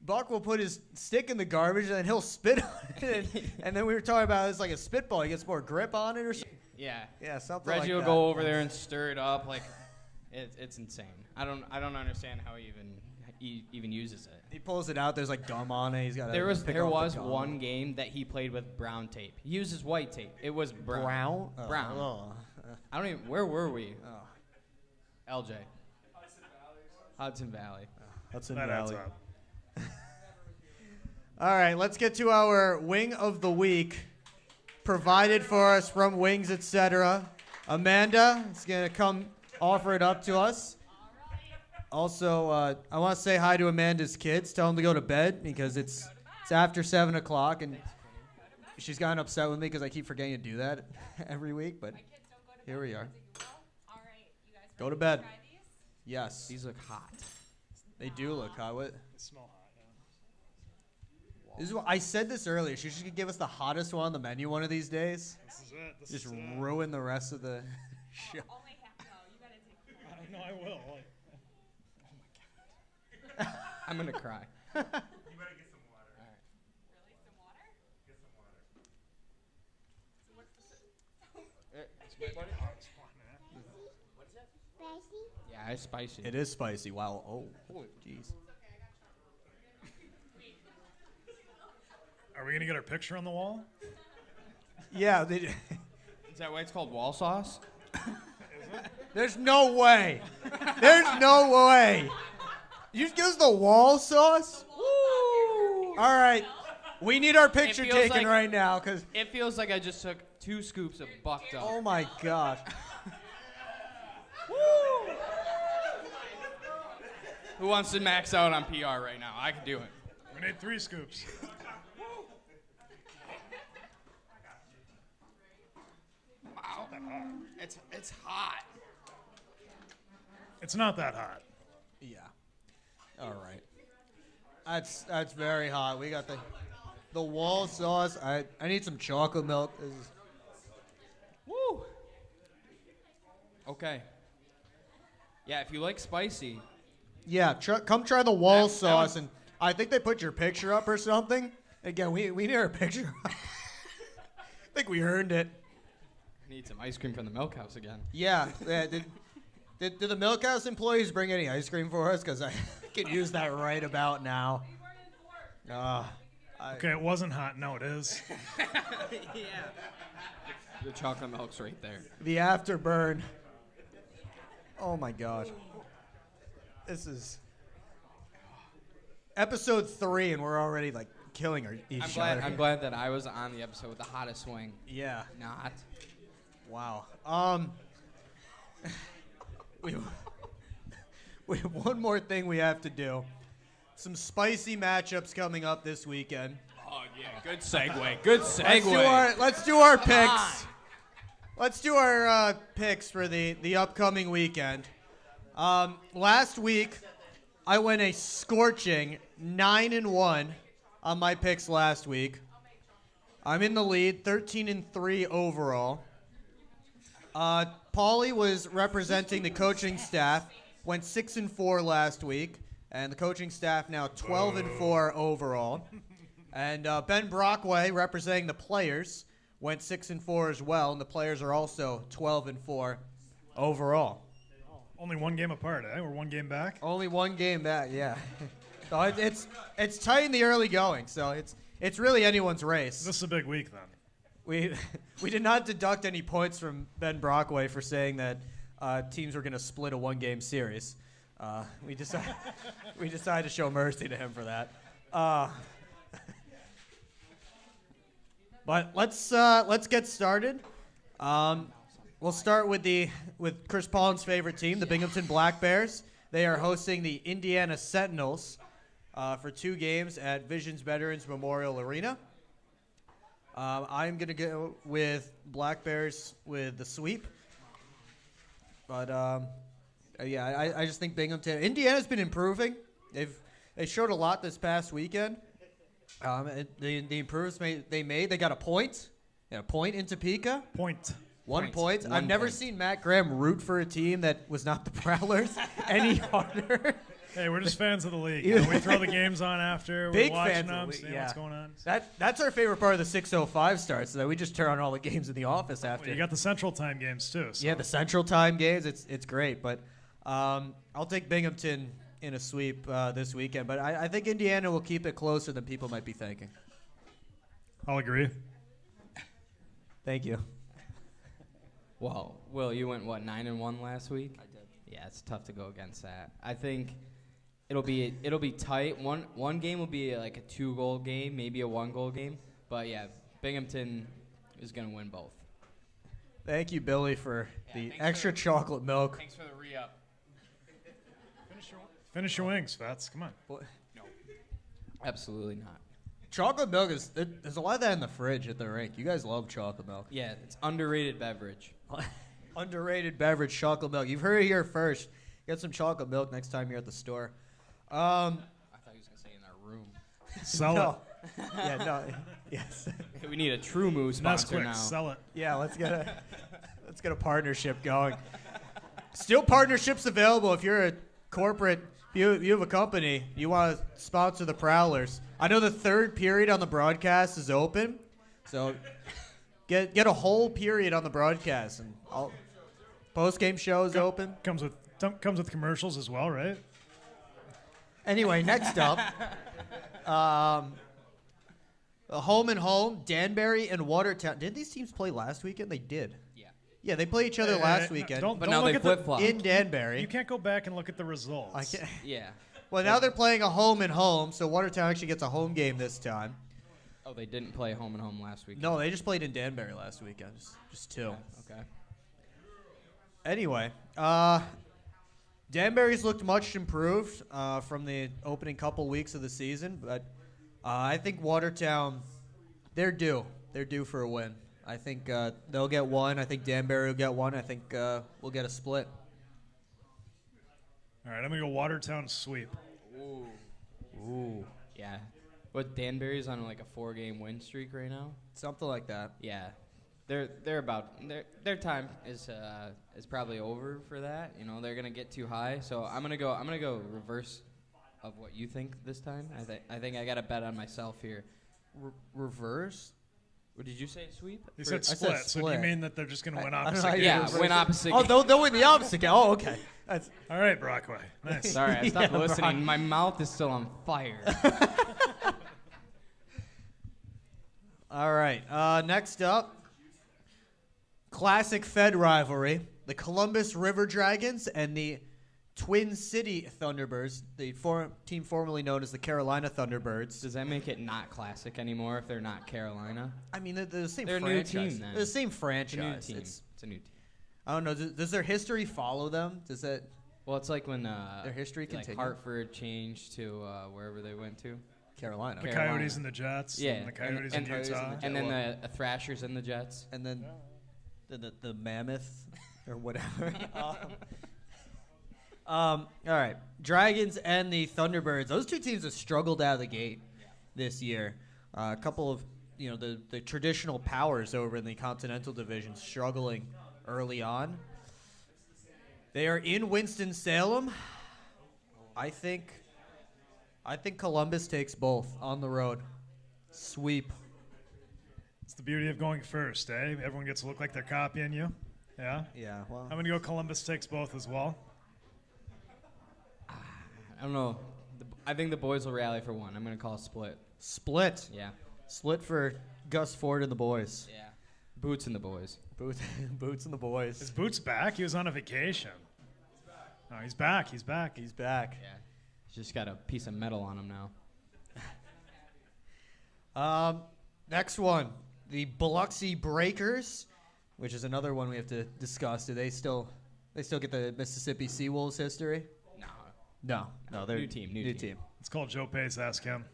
Speaker 1: Buck will put his stick in the garbage and then he'll spit on it. And then we were talking about it's like a spitball. He gets more grip on it or something.
Speaker 3: Yeah.
Speaker 1: Yeah, something
Speaker 3: Reggie
Speaker 1: like that.
Speaker 3: will go over there and stir it up like it's insane. I don't understand how he even uses it.
Speaker 1: He pulls it out. There's like gum on it. He's got.
Speaker 3: There was one game that he played with brown tape. He uses white tape. It was brown.
Speaker 1: Brown.
Speaker 3: Brown.
Speaker 1: Oh.
Speaker 3: I don't even. Where were we?
Speaker 1: Oh.
Speaker 3: LJ. Hudson Valley.
Speaker 1: Hudson
Speaker 2: That adds
Speaker 1: Valley.
Speaker 2: up.
Speaker 1: All right, let's get to our Wing of the Week, provided for us from Wings Etc. Amanda is going to come offer it up to us. Also, I want to say hi to Amanda's kids. Tell them to go to bed because it's after 7 o'clock, and she's gotten upset with me because I keep forgetting to do that every week. But here we are. Go to bed. Yes,
Speaker 3: These look hot.
Speaker 1: they do look hot. What?
Speaker 2: They smell hot, yeah.
Speaker 1: This is what, I said this earlier. She should give us the hottest one on the menu one of these days.
Speaker 2: This is it. This
Speaker 1: Just
Speaker 2: is it.
Speaker 1: ruin the rest of the show.
Speaker 6: Only half. No, you gotta take.
Speaker 2: No, I will.
Speaker 3: I'm gonna cry.
Speaker 5: You better get some water.
Speaker 6: Really, some water?
Speaker 5: Get some water.
Speaker 6: So what's the?
Speaker 3: Yeah, it's spicy.
Speaker 1: It is spicy. Wow. Oh, jeez.
Speaker 2: Are we gonna get our picture on the wall?
Speaker 1: Yeah.
Speaker 3: Is that why it's called wall sauce?
Speaker 1: There's no way. There's no way. You just give us the wall sauce? Woo! All right. We need our picture
Speaker 3: feels
Speaker 1: taken
Speaker 3: like-
Speaker 1: right now because,
Speaker 3: It feels like I just took 2 scoops of bucked up.
Speaker 1: oh my gosh.
Speaker 3: Who wants to max out on PR right now? I can do it.
Speaker 2: We need 3 scoops.
Speaker 3: Wow. It's hot.
Speaker 2: It's not that hot.
Speaker 1: Yeah. All right. That's very hot. We got the. The wall sauce. I need some chocolate milk.
Speaker 3: Woo. Okay. Yeah, if you like spicy,
Speaker 1: Yeah, come try the wall
Speaker 3: That
Speaker 1: sauce,
Speaker 3: was-
Speaker 1: and I think they put your picture up or something. Again, we need our picture up. I think we earned it.
Speaker 3: I need some ice cream from the milk house again.
Speaker 1: Yeah. Did the Milk House employees bring any ice cream for us? Because I could use that right about now.
Speaker 2: Okay, it wasn't hot. No, it is.
Speaker 3: The chocolate milk's right there.
Speaker 1: The afterburn. Oh my gosh. This is episode 3, and we're already like killing each other.
Speaker 3: I'm glad that I was on the episode with the hottest swing.
Speaker 1: Yeah.
Speaker 3: Not.
Speaker 1: Wow. We have one more thing we have to do. Some spicy matchups coming up this weekend.
Speaker 3: Oh yeah, good segue. Good
Speaker 1: Let's
Speaker 3: segue.
Speaker 1: do our picks. Let's do our picks for the upcoming weekend. Last week, I went a scorching 9-1 on my picks last week. I'm in the lead, 13-3 overall. Paulie was representing the coaching staff, went 6-4 last week, and the coaching staff now 12-4 overall. And Ben Brockway, representing the players, went 6-4 as well, and the players are also 12-4 overall.
Speaker 2: Only one game apart, eh? We're one game back.
Speaker 1: Only one game back, yeah. So it's tight in the early going, so it's really anyone's race.
Speaker 2: This is a big week then.
Speaker 1: We did not deduct any points from Ben Brockway for saying that teams were going to split a one-game series. We decided to show mercy to him for that. But let's get started. We'll start with Chris Pollin's favorite team, the Binghamton Black Bears. They are hosting the Indiana Sentinels for 2 games at Visions Veterans Memorial Arena. I'm going to go with Black Bears with the sweep. But, yeah, I just think Binghamton. Indiana's been improving. They showed a lot this past weekend. The improvements they made, they got a point. A point in Topeka.
Speaker 2: Point.
Speaker 1: One point.
Speaker 3: One
Speaker 1: I've never
Speaker 3: point.
Speaker 1: seen Matt Graham root for a team that was not the Prowlers any harder.
Speaker 2: Hey, we're just fans of the league.
Speaker 1: Yeah.
Speaker 2: We throw the games on after.
Speaker 1: Big
Speaker 2: we're watching
Speaker 1: fans of
Speaker 2: them,
Speaker 1: the league,
Speaker 2: seeing
Speaker 1: yeah.
Speaker 2: what's going on.
Speaker 1: That's our favorite part of the 6:05 starts, so that we just turn on all the games in the office after.
Speaker 2: You got the Central Time games too. So.
Speaker 1: Yeah, the Central Time games. It's great, but I'll take Binghamton in a sweep this weekend. But I think Indiana will keep it closer than people might be thinking.
Speaker 2: I'll agree.
Speaker 1: Thank you.
Speaker 3: Well, Will, you went, 9-1 last week? I did. Yeah, it's tough to go against that. I think it'll be tight. One game will be like a 2-goal game, maybe a 1-goal game. But, yeah, Binghamton is going to win both.
Speaker 1: Thank you, Billy, for the
Speaker 7: thanks
Speaker 1: extra chocolate milk.
Speaker 7: Thanks for the re-up.
Speaker 2: Finish your wings, Fats. Come on.
Speaker 3: Absolutely not.
Speaker 1: Chocolate milk there's a lot of that in the fridge at the rink. You guys love chocolate milk.
Speaker 3: Yeah, it's underrated beverage.
Speaker 1: Underrated beverage, chocolate milk. You've heard it here first. Get some chocolate milk next time you're at the store.
Speaker 3: I thought he was going to say in our room.
Speaker 2: Sell
Speaker 1: No. Yeah, no. Yes.
Speaker 3: We need a True Moo
Speaker 2: it.
Speaker 3: sponsor
Speaker 2: Nesquik,
Speaker 3: now.
Speaker 2: sell it.
Speaker 1: Yeah, let's get a partnership going. Still partnerships available if you're a corporate, you have a company, you want to sponsor the Prowlers. I know the third period on the broadcast is open, so get a whole period on the broadcast, and post-game show is open.
Speaker 2: Comes with commercials as well, right?
Speaker 1: Anyway, next up, home and home, Danbury and Watertown. Did these teams play last weekend? They did.
Speaker 3: Yeah.
Speaker 1: Yeah, they played each other last weekend
Speaker 2: Don't,
Speaker 3: But
Speaker 2: don't
Speaker 3: now
Speaker 2: look
Speaker 3: they
Speaker 2: at the-
Speaker 3: flip-flop.
Speaker 1: in Danbury.
Speaker 2: You can't go back and look at the results.
Speaker 1: I can't.
Speaker 3: Yeah.
Speaker 1: Well, now they're playing a home and home, so Watertown actually gets a home game this time.
Speaker 3: Oh, they didn't play home and home last week.
Speaker 1: No, they just played in Danbury last weekend. Just 2.
Speaker 3: Okay.
Speaker 1: Anyway, Danbury's looked much improved from the opening couple weeks of the season, but I think Watertown, they're due. They're due for a win. I think they'll get one. I think Danbury will get one. I think we'll get a split.
Speaker 2: All right, I'm going to go Watertown sweep.
Speaker 3: Ooh. Yeah. What Danbury's on like a 4-game win streak right now.
Speaker 1: Something like that.
Speaker 3: Yeah, they're about their time is probably over for that. You know, they're gonna get too high. So I'm gonna go reverse of what you think this time. I think I got to bet on myself here.
Speaker 1: Reverse?
Speaker 3: What did you say? Sweep?
Speaker 2: He said
Speaker 1: said
Speaker 2: split. So do you
Speaker 1: split.
Speaker 2: mean that they're just going to win
Speaker 1: I don't know
Speaker 2: opposite
Speaker 1: how you
Speaker 2: games?
Speaker 3: Yeah,
Speaker 1: reverse
Speaker 3: win
Speaker 1: it.
Speaker 3: opposite.
Speaker 1: Oh, they'll win the opposite game. Oh, okay. That's
Speaker 2: All right, Brockway. Nice.
Speaker 3: Sorry, I stopped
Speaker 1: Yeah,
Speaker 3: listening.
Speaker 1: Brock.
Speaker 3: My mouth is still on fire.
Speaker 1: all right. Next up, classic Fed rivalry: the Columbus River Dragons and the Twin City Thunderbirds, the team formerly known as the Carolina Thunderbirds.
Speaker 3: Does that make it not classic anymore if they're not Carolina?
Speaker 1: I mean, they're the same
Speaker 3: They're a new
Speaker 1: franchise.
Speaker 3: team, then.
Speaker 1: They're the same
Speaker 3: It's a
Speaker 1: franchise.
Speaker 3: new team. It's a new team.
Speaker 1: I don't know. Does their history follow them? Does that
Speaker 3: Well, it's like when
Speaker 1: their history
Speaker 3: like
Speaker 1: continue?
Speaker 3: Hartford changed to wherever they went to.
Speaker 1: Carolina.
Speaker 2: The
Speaker 3: Carolina.
Speaker 2: Coyotes and the Jets.
Speaker 3: Yeah,
Speaker 2: And the Coyotes and
Speaker 1: Coyotes
Speaker 2: Utah.
Speaker 1: and the
Speaker 3: And then
Speaker 1: Well-
Speaker 3: the Thrashers and the Jets.
Speaker 1: And then the mammoth or whatever. All right, Dragons and the Thunderbirds. Those two teams have struggled out of the gate this year. A couple of the traditional powers over in the Continental Division struggling early on. They are in Winston-Salem. I think Columbus takes both on the road. Sweep.
Speaker 2: It's the beauty of going first, eh? Everyone gets to look like they're copying you. Yeah?
Speaker 1: Yeah. Well.
Speaker 2: I'm going to go Columbus takes both as well.
Speaker 3: I don't know. I think the boys will rally for one. I'm going to call a split.
Speaker 1: Split.
Speaker 3: Yeah.
Speaker 1: Split for Gus Ford and the boys.
Speaker 3: Yeah. Boots and the boys.
Speaker 1: Boots and the
Speaker 2: Is
Speaker 1: boys.
Speaker 2: Boots back? He was on a vacation. Oh, he's back. He's back.
Speaker 1: He's back.
Speaker 3: Yeah. He's just got a piece of metal on him now.
Speaker 1: Next one, the Biloxi Breakers, which is another one we have to discuss. Do they still get the Mississippi Seawolves history?
Speaker 3: No.
Speaker 1: No, they're
Speaker 3: New team, new team.
Speaker 2: It's called Joe Pace. Ask him.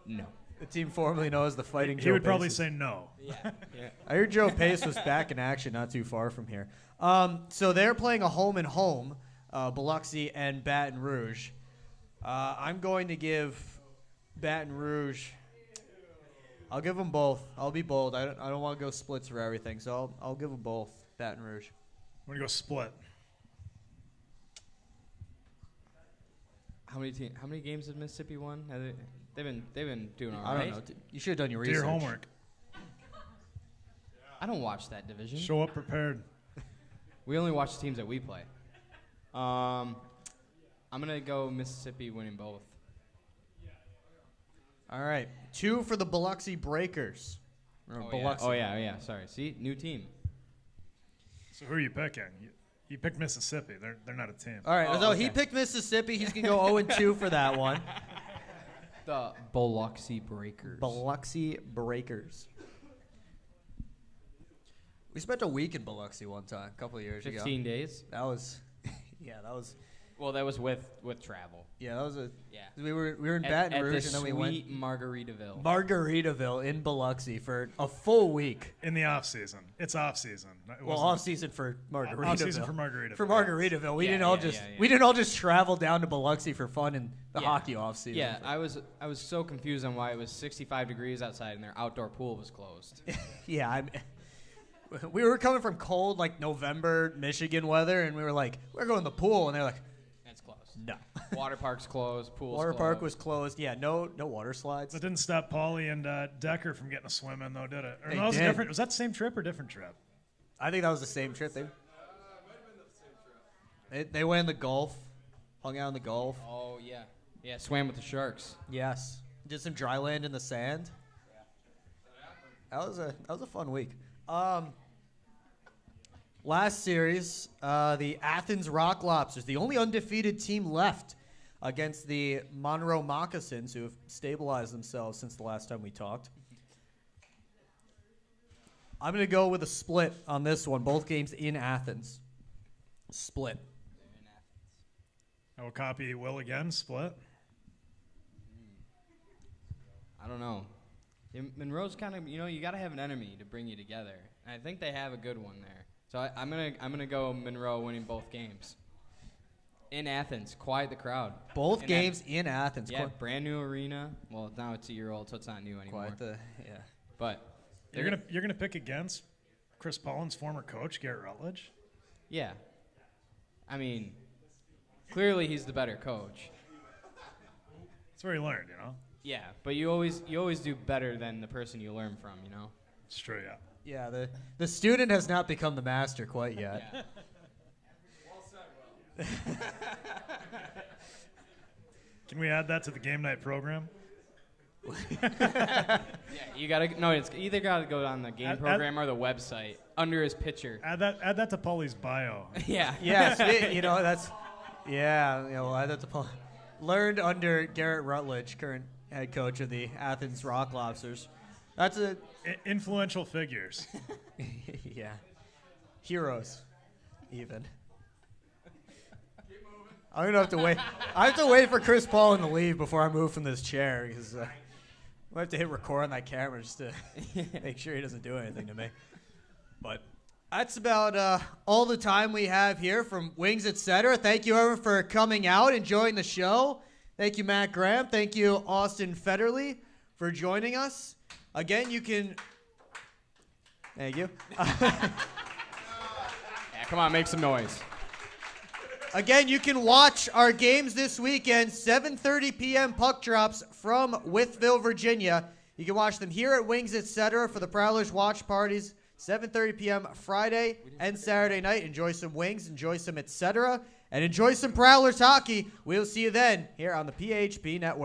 Speaker 3: No.
Speaker 1: The team formerly known as the Fighting Joe
Speaker 2: He would probably
Speaker 1: Paces.
Speaker 2: say no.
Speaker 3: Yeah. Yeah.
Speaker 1: I heard Joe Pace was back in action not too far from here. So they're playing a home and home, Biloxi and Baton Rouge. I'm going to give Baton Rouge. I'll give them both. I'll be bold. I don't want to go splits for everything, so I'll give them both. Baton Rouge.
Speaker 2: I'm going to go split.
Speaker 3: How many games has Mississippi won? They've been doing all
Speaker 1: I
Speaker 3: right.
Speaker 1: don't know. You should have done your
Speaker 2: Do
Speaker 1: research.
Speaker 2: your homework.
Speaker 3: I don't watch that division.
Speaker 2: Show up prepared.
Speaker 3: We only watch the teams that we play. I'm gonna go Mississippi winning both.
Speaker 1: All right. 2 for the Biloxi Breakers. Or Biloxi.
Speaker 3: Yeah. Sorry. See, new team.
Speaker 2: So who are you picking? You picked Mississippi. They're not a team.
Speaker 1: All right.
Speaker 3: Oh,
Speaker 1: so he
Speaker 3: okay.
Speaker 1: picked Mississippi. He's going to go 0-2 for that one.
Speaker 3: The Biloxi Breakers.
Speaker 1: Biloxi Breakers. We spent a week in Biloxi one time, a couple of years
Speaker 3: 15
Speaker 1: ago.
Speaker 3: days.
Speaker 1: That was,
Speaker 3: Well, that was with travel.
Speaker 1: that was a.
Speaker 3: Yeah.
Speaker 1: We were in
Speaker 3: At
Speaker 1: Baton
Speaker 3: the
Speaker 1: Rouge, and then we went
Speaker 3: sweet Margaritaville.
Speaker 1: Margaritaville in Biloxi for a full week.
Speaker 2: In the off season. It's off season.
Speaker 1: Well, off season for Margaritaville.
Speaker 2: Off season for Margaritaville.
Speaker 1: For Margaritaville, we
Speaker 3: Yeah,
Speaker 1: didn't all
Speaker 3: yeah,
Speaker 1: just
Speaker 3: yeah, yeah.
Speaker 1: we didn't all just travel down to Biloxi for fun in the
Speaker 3: Yeah.
Speaker 1: hockey off season.
Speaker 3: Yeah, I was so confused on why it was 65 degrees outside and their outdoor pool was closed.
Speaker 1: Yeah, we were coming from cold, like November Michigan weather, and we were like, we're going to the pool, and they're like,
Speaker 3: It's closed.
Speaker 1: no.
Speaker 3: Water park's closed. Pool's
Speaker 1: Water
Speaker 3: closed.
Speaker 1: park was closed. Yeah, no water slides.
Speaker 2: That didn't stop Paulie and Decker from getting a swim in, though, did it? Or
Speaker 1: They
Speaker 2: no, that was
Speaker 1: did.
Speaker 2: different. Was that the same trip or different trip?
Speaker 1: I think that was the same trip. They went in the Gulf, hung out in the Gulf.
Speaker 3: Oh yeah. Yeah, swam with the sharks.
Speaker 1: Yes, did some dry land in the sand. That was a fun week. Last series, the Athens Rock Lobsters, the only undefeated team left against the Monroe Moccasins, who have stabilized themselves since the last time we talked. I'm going to go with a split on this one. Both games in Athens. Split.
Speaker 2: I will copy Will again. Split.
Speaker 3: I don't know. Monroe's kind of, you got to have an enemy to bring you together. And I think they have a good one there. So I'm gonna go Monroe winning both games. In Athens, quiet the crowd.
Speaker 1: Both
Speaker 3: In
Speaker 1: games in Athens.
Speaker 3: Yeah, brand new arena. Well, now it's a year old, so it's not new anymore.
Speaker 1: Yeah.
Speaker 3: But
Speaker 2: You're gonna pick against Chris Pollin's former coach, Garrett Rutledge?
Speaker 3: yeah, I mean, clearly he's the better coach.
Speaker 2: That's where he learned, you know?
Speaker 3: Yeah, but you always do better than the person you learn from, you know?
Speaker 2: It's true, yeah.
Speaker 1: Yeah, the student has not become the master quite yet.
Speaker 3: Yeah.
Speaker 2: Can we add that to the game night program?
Speaker 3: Yeah, you gotta no. It's either gotta go on the game program or the website under his picture.
Speaker 2: Add that to Paulie's bio.
Speaker 3: Yeah.
Speaker 1: Yes, that's we'll add that to Paul. Learned under Garrett Rutledge, current head coach of the Athens Rock Lobsters. That's a
Speaker 2: Influential figures.
Speaker 1: yeah, heroes, even. I'm gonna have to wait. I have to wait for Chris Paulin to leave before I move from this chair because I have to hit record on that camera just to make sure he doesn't do anything to me. But that's about all the time we have here from Wings Etc. Thank you, everyone, for coming out, enjoying the show. Thank you, Matt Graham. Thank you, Austin Fetterly, for joining us. Again, you can. Thank you.
Speaker 3: Yeah, come on, make some noise.
Speaker 1: Again, you can watch our games this weekend, 7:30 p.m. puck drops from Wytheville, Virginia. You can watch them here at Wings Etc. for the Prowlers watch parties, 7:30 p.m. Friday and Saturday night. Enjoy some wings, enjoy some Etc., and enjoy some Prowlers hockey. We'll see you then here on the PHP Network.